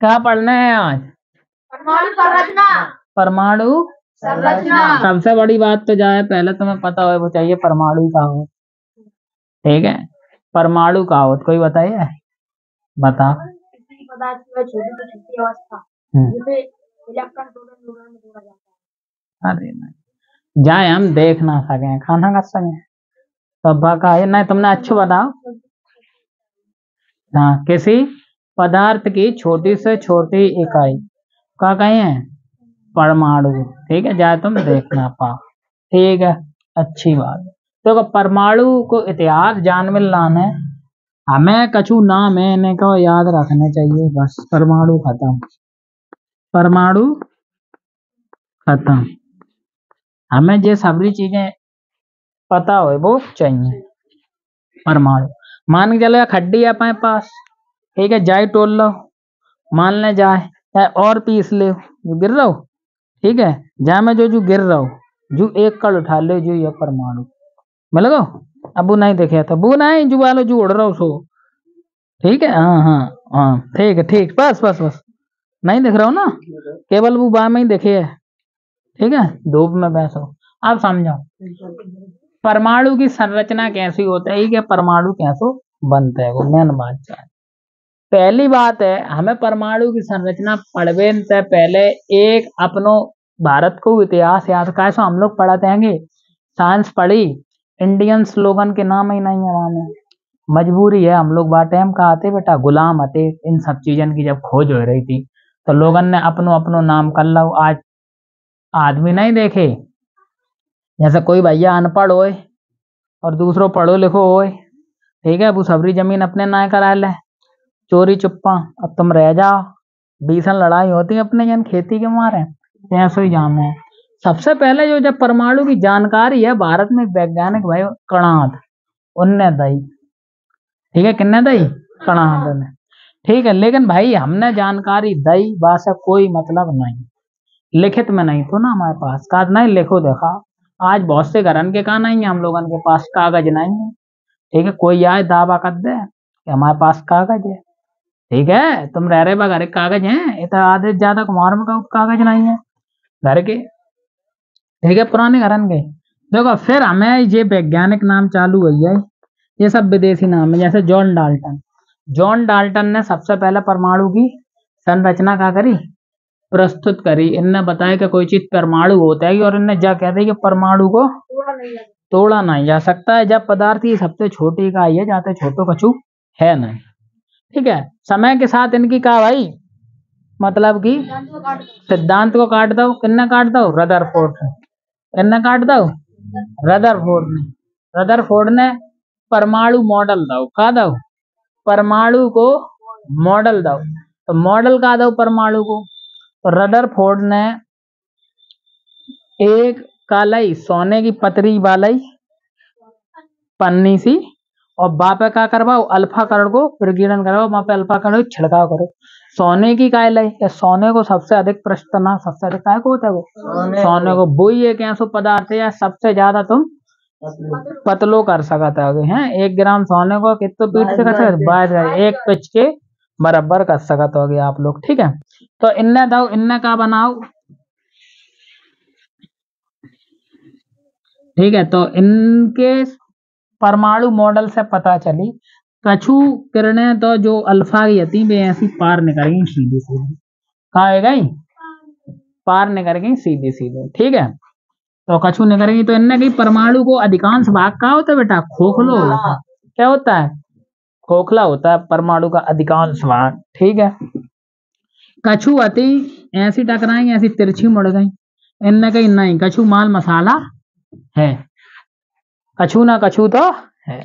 क्या पढ़ना है आज? परमाणु संरचना। परमाणु संरचना। सबसे बड़ी बात तो जाए पहले तुम्हें पता हो वो चाहिए परमाणु का हो, ठीक है। परमाणु का हो कोई बताइए, बता। किसी पदार्थ की छोटी से छोटी अवस्था जिसे इलेक्ट्रॉन प्रोटॉन न्यूट्रॉन में जोड़ा जाता है। अरे नहीं जाए हम देख ना सके खाना खा सके तब का है नहीं। तुमने अच्छी बताओ। हाँ, किसी पदार्थ की छोटी से छोटी इकाई का कहें है परमाणु, ठीक है। जाए तुम देख ना पाओ, ठीक है, अच्छी बात। तो परमाणु को इतिहास जान में लाना है हमें, कछु नाम है इन्हें को याद रखने चाहिए बस। परमाणु खत्म, परमाणु खत्म, हमें ये सभी चीजें पता हो वो चाहिए। परमाणु मान के चलो खड्डी है अपने पास, ठीक है, जाए तोल लो, मान ले जाए चाहे और पीस ले जो गिर रहा हो, ठीक है, जाए में जो गिर रहा हो जो एक कड़ उठा ले जो ये परमाणु मिल गो। अब वो नहीं देखे था वो नहीं जो वालो जो उड़ रहा हो सो, ठीक है। हाँ हाँ हाँ ठीक है, ठीक, बस बस बस नहीं दिख रहा हो ना, केवल वो बाह में ही देखे है, ठीक है। धूप में बैठो। अब समझो परमाणु की संरचना कैसी होती है कि परमाणु कैसे बनते हैं, वो मेन बात है। पहली बात है हमें परमाणु की संरचना पढ़वे से पहले एक अपनो भारत को इतिहास याद कैसे हम लोग पढ़ाते हैं, साइंस पढ़ी, इंडियन स्लोगन के नाम ही नहीं है वहां में, मजबूरी है हम लोग बाटे हम कहा थे बेटा गुलाम हते इन सब चीजन की जब खोज हो रही थी तो लोगन ने अपनो अपनो नाम कर लो। आज आदमी नहीं देखे जैसे कोई भैया अनपढ़ होए और दूसरों पढ़ो लिखो होए, ठीक है, वो सबरी जमीन अपने ना करा ले चोरी चुप्पा, अब तुम रह जाओ, भीषण लड़ाई होती है अपने जन खेती के मारे, ऐसे ही जाम है। सबसे पहले जो जब परमाणु की जानकारी है भारत में वैज्ञानिक भाई कणाद उनने दी, ठीक है, किन्ने दी? कणाद ने, ठीक है। लेकिन भाई हमने जानकारी दी बात से कोई मतलब नहीं, लिखित में नहीं तो ना हमारे पास कागज नहीं लिखो देखा। आज बहुत से घरन के कहा नहीं है हम लोगन के पास कागज नहीं है, ठीक है, कोई आए दावा कर दे कि हमारे पास कागज है, ठीक है, तुम रह रहे घर कागज हैं इतना आधे ज्यादा कुमार में कागज नहीं है घर के, ठीक है, पुराने घरन के। देखो फिर हमें ये वैज्ञानिक नाम चालू हुई है, ये सब विदेशी नाम है, जैसे जॉन डाल्टन। जॉन डाल्टन ने सबसे पहले परमाणु की संरचना क्या करी, प्रस्तुत करी। इनने बताया कि कोई चीज परमाणु होता है और इनने जा कहते हैं कि परमाणु को तोड़ा नहीं जा सकता है, जब पदार्थ की सबसे छोटी इकाई है जाते छोटो कछु है नहीं, ठीक है। समय के साथ इनकी कहा भाई मतलब कि सिद्धांत को काट दो, किन्ने काट दो? रदरफोर्ड ने, किन्ने काट दो? रदरफोर्ड ने। रदरफोर्ड ने परमाणु मॉडल दो, का दो? परमाणु को मॉडल दो, तो मॉडल का दो परमाणु को, तो रदरफोर्ड ने एक कालाई सोने की पतरी वाली पन्नी सी और बापे का करवाओ अल्फा करण को प्रकीर्णन करवाओ, वहां पे अल्फा करण छिड़काव करो, सोने की काय लाई या सोने को सबसे अधिक प्रश्तना सबसे अधिक काय को होता है वो सोने को, वही एक ऐसा पदार्थ है या सबसे ज्यादा तुम पतलो कर सकते हो हैं। 1 ग्राम सोने को कितने पीठ से कर सकते, 22 एक पिच के बराबर कर सकते हो आप लोग, ठीक है। तो इनने दो इनने का बनाओ, ठीक है, तो इनके परमाणु मॉडल से पता चली कछु किरणें तो जो अल्फा की थी वे ऐसी पार निकल गई सीधे सीधे, कहा है गई पार निकल गई सीधे सीधे, ठीक है। तो कछु निकल गई तो इनने कही परमाणु को अधिकांश भाग का होता है बेटा खोखलो होता है, क्या होता है? खोखला होता है परमाणु का अधिकांश भाग, ठीक है। कछु अति ऐसी टकराई ऐसी तिरछी मुड़ गई, इनने कही नहीं कछु माल मसाला है, कछु ना कछु तो है।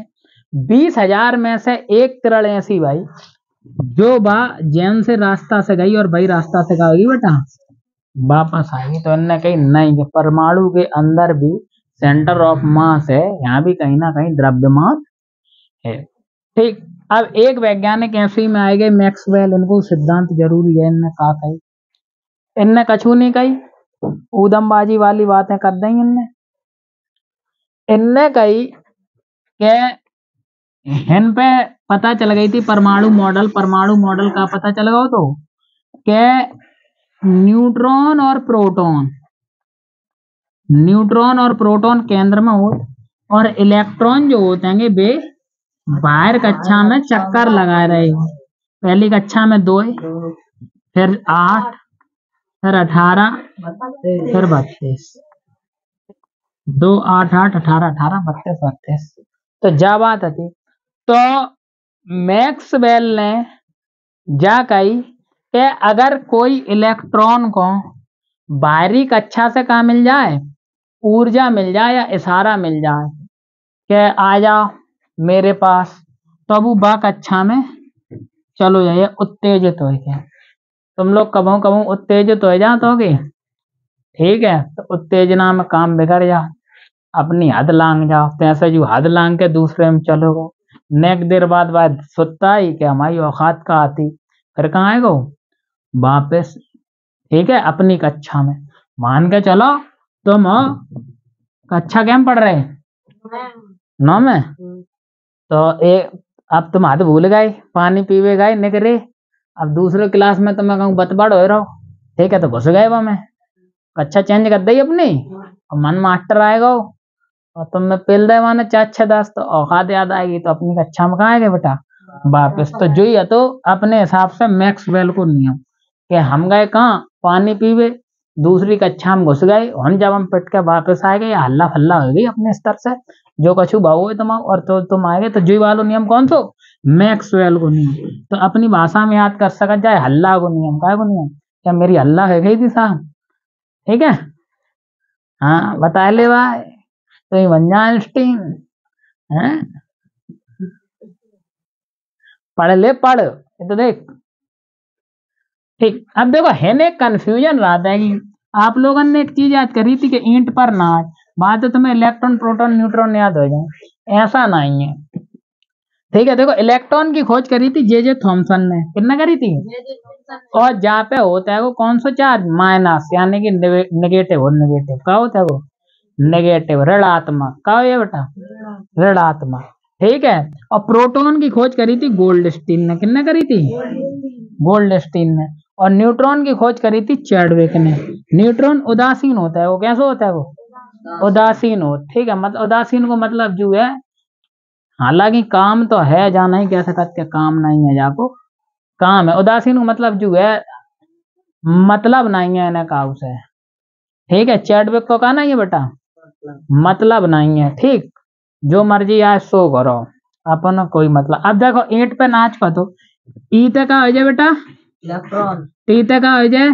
20,000 में से एक तिरड़ ऐसी भाई जो बा जैन से रास्ता से गई और भाई रास्ता से गई बेटा वापस आएगी, तो इनने कही नहीं परमाणु के अंदर भी सेंटर ऑफ मास है, यहाँ भी कहीं ना कहीं द्रव्यमान है, ठीक। अब एक वैज्ञानिक ऐसे ही में आए गए मैक्सवेल, इनको सिद्धांत जरूरी है, इनने कहा कही, इनने कछु नहीं कही, ऊधमबाजी वाली बातें कर दी इनने कही कि इन पे पता चल गई थी परमाणु मॉडल का पता चल गया तो के न्यूट्रॉन और प्रोटॉन केंद्र में हो, और इलेक्ट्रॉन जो होते हैं वे बाहर कक्षा में चक्कर लगा रहे हैं। पहली कक्षा में 2, फिर 8, फिर 18, फिर 32। 2, 8, 8, 18, 18, 32, 32। तो जा बात थी। तो मैक्सवेल ने जा कही कि अगर कोई इलेक्ट्रॉन को बाहरी कक्षा से कहा मिल जाए, ऊर्जा मिल जाए या इशारा मिल जाए कि आ जाओ मेरे पास, तो अब वो कक्षा में चलो जाइए उत्तेजित हो गया। तुम लोग कबू कबू उत्तेजित हो जाओगे, ठीक है, तो उत्तेजना में काम बिगड़ जा, अपनी हद लांग जाओ, तैसे जो हद लांग के दूसरे में चलोगे, नेक देर बाद सुत्ता ही कि हमारी औकात का आती, फिर कहाँ आएगो वापस, ठीक है, अपनी कक्षा में। मान के चलो तुम कक्षा क्या पढ़ रहे 9 में, तो अब तुम हद भूल गए, पानी पीवे गए निकरे, अब दूसरे क्लास में तुम्हें कहूँ बतबड़ हो रहो, ठीक है, तो घुस गए वो में, कक्षा चेंज कर दी अपनी, और मन मास्टर आएगा और तुम्हें पेल दे माने 4, 6, 10, तो औकात याद आएगी, तो अपनी कक्षा में कहाँ आएगा बेटा वापस। तो जो ही है तो अपने हिसाब से मैक्सवेल को नियम कि हम गए कहाँ पानी पीवे, दूसरी कक्षा में घुस गए, हम जब हम पिट के वापस आए गए, हल्ला फल्ला हो गई अपने स्तर से, जो कछु भाव तुम और तो तुम आएगे, तो जो वालो नियम कौन सो मैक्सवेल को नियम। तो अपनी भाषा में याद कर सकत जाए हल्ला को नियम, काय को नियम, क्या मेरी हल्ला है गई थी साहब, ठीक है, हाँ बता ले भाई, तो ये बन जा आइंस्टीन है, पढ़ ले पढ़, ये तो देख, ठीक। अब देखो है ने कंफ्यूजन रहता है कि आप लोगों ने एक चीज याद करी थी कि ईंट पर नाच, बात तो तुम्हें इलेक्ट्रॉन प्रोटॉन न्यूट्रॉन याद हो जाए, ऐसा नहीं है, ठीक है। देखो इलेक्ट्रॉन की खोज करी थी जे थॉमसन ने, कितना करी थी, और जहाँ पे होता है वो कौन सा चार्ज माइनस, यानी कि नेगेटिव, नेगेटिव का होता है वो नेगेटिव, ऋणात्मक का है बेटा ऋणात्मक, ठीक है। और प्रोटॉन की खोज करी थी गोल्डस्टीन ने, किसने करी थी गोल्डस्टीन ने। और न्यूट्रॉन की खोज करी थी चैडविक ने। न्यूट्रॉन उदासीन होता है, वो कैसा होता है वो उदासीन हो, ठीक है, मतलब उदासीन को मतलब जो है, हालांकि काम तो है, जा नहीं कह सकते काम नहीं है, जाको काम है, उदासीन को मतलब जो है मतलब नहीं है, इन्हें कहा उसे, ठीक है। चैडविक को कहा नहीं है बेटा मतलब नहीं है, ठीक, जो मर्जी आए सो करो, अपन कोई मतलब। अब देखो ईंट पे नाच का, तो ईटे का हो जाए बेटा इलेक्ट्रॉन, टीटे का हो जाए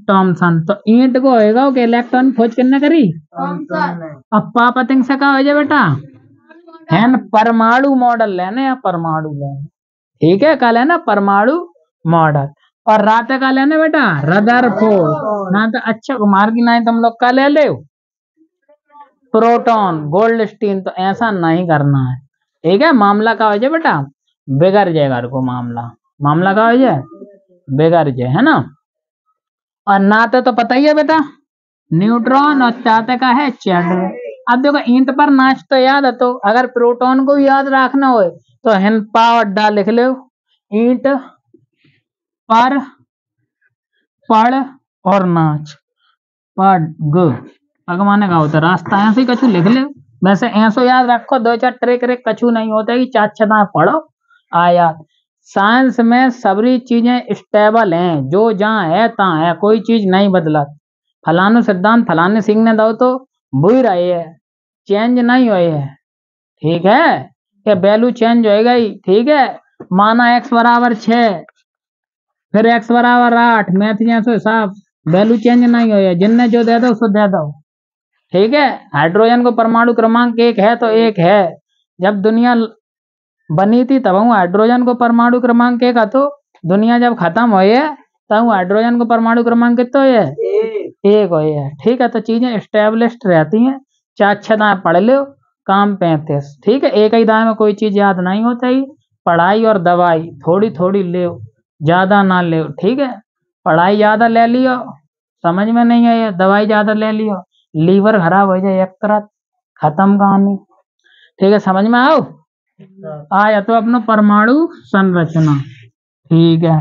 थॉमसन, तो ईंट को होएगा कि इलेक्ट्रॉन खोज करने करी अब पापतिंग से का हो जाए बेटा है परमाणु मॉडल लेने, या परमाणु लेने, ठीक है, कल है ना परमाणु मॉडल। और रात का लेने बेटा रदरफोर्ड ना, तो अच्छा कुमार की नहीं तुम लोग का ले ले प्रोटॉन गोल्डस्टीन, तो ऐसा नहीं करना है, ठीक है। मामला का हो जाए बेटा बिगड़ जाए घर को, मामला का हो जाए बिगड़ जाए, है ना। और नाते तो पता ही है बेटा न्यूट्रॉन, और चाहते का है चैडविक। अब देखो ईंट पर नाच तो याद है, तो अगर प्रोटॉन को याद रखना हो तो हेन पावर डा लिख लो, ईंट पर पढ़ और नाच, पढ़ पगवाने का होता रास्ता, ऐसे ही कछु लिख ले। वैसे ऐसो याद रखो, 2-4 ट्रिक कछु नहीं होता कि 4 पढ़ो आया। साइंस में सभी चीजें स्टेबल हैं, जो जहाँ है तहाँ है, कोई चीज नहीं बदला। फलानु सिद्धांत फलाने सीखने दो तो बुरी रही है, चेंज नहीं हुई है, ठीक है, कि वैल्यू चेंज होएगा ही, ठीक है। माना x बराबर 6, फिर x बराबर 8, मैथ जैसे हिसाब वैल्यू चेंज नहीं हुई है, जिनने जो दे दो उसको दे दो, ठीक है। हाइड्रोजन को परमाणु क्रमांक 1 है तो 1 है, जब दुनिया बनी थी तब हाइड्रोजन को परमाणु क्रमांक 1 था, तो दुनिया जब खत्म हुई है तब हाइड्रोजन को परमाणु क्रमांक कितना है 1 हुई है, ठीक है। तो चीजें स्टेब्लिश्ड रहती हैं, 4-6 दाएं पढ़ लो, काम 35, ठीक है। एक ही दाएं में कोई चीज याद नहीं होती, पढ़ाई और दवाई थोड़ी थोड़ी ले, ज्यादा ना ले, ठीक है। पढ़ाई ज्यादा ले लियो समझ में नहीं आया, दवाई ज्यादा ले लियो लीवर खराब हो जाए, एक तरह खत्म कहानी, ठीक है, समझ में आओ आया। तो अपना परमाणु संरचना, ठीक है।